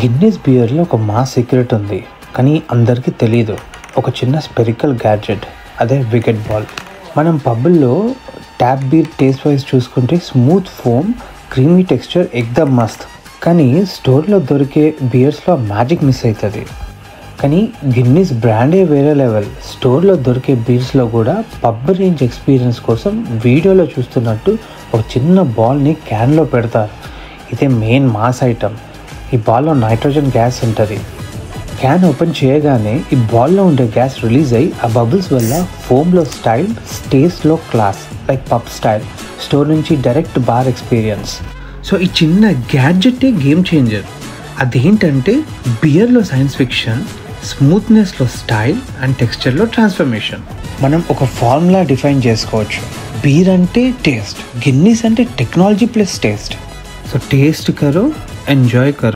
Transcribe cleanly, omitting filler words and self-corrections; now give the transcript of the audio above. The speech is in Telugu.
గిన్నెస్ బియర్లో ఒక మాస్ సీక్రెట్ ఉంది, కానీ అందరికీ తెలీదు. ఒక చిన్న స్పెరికల్ గ్యాడ్జెట్, అదే వికెట్ బాల్. మనం పబ్బుల్లో ట్యాప్ బీర్ టేస్ట్ వైజ్ చూసుకుంటే స్మూత్ ఫోమ్, క్రీమీ టెక్స్చర్ ఎక్దమ్ మస్త్. కానీ స్టోర్లో దొరికే బియర్స్లో మ్యాజిక్ మిస్ అవుతుంది. కానీ గిన్నీస్ బ్రాండే వేరే లెవెల్. స్టోర్లో దొరికే బీర్స్లో కూడా పబ్ రేంజ్ ఎక్స్పీరియన్స్ కోసం వీడియోలో చూస్తున్నట్టు ఒక చిన్న బాల్ని క్యాన్లో పెడతారు. ఇదే మెయిన్ మాస్ ఐటమ్. ఈ బాల్లో నైట్రోజన్ గ్యాస్ ఉంటుంది. క్యాన్ ఓపెన్ చేయగానే ఈ బాల్లో ఉండే గ్యాస్ రిలీజ్ అయ్యి ఆ బబుల్స్ వల్ల ఫోమ్లో స్టైల్, టేస్ట్లో class, like pub style. Store నుంచి డైరెక్ట్ బార్ ఎక్స్పీరియన్స్. సో ఈ చిన్న గ్యాడ్జెటే గేమ్ చేంజర్. అదేంటంటే బియర్లో సైన్స్ ఫిక్షన్, స్మూత్నెస్లో స్టైల్ అండ్ టెక్స్చర్లో ట్రాన్స్ఫర్మేషన్. మనం ఒక ఫార్ములా డిఫైన్ చేసుకోవచ్చు. బీర్ అంటే టేస్ట్, గిన్నీస్ అంటే technology plus taste. So taste కరో, ఎంజాయ్ కరో.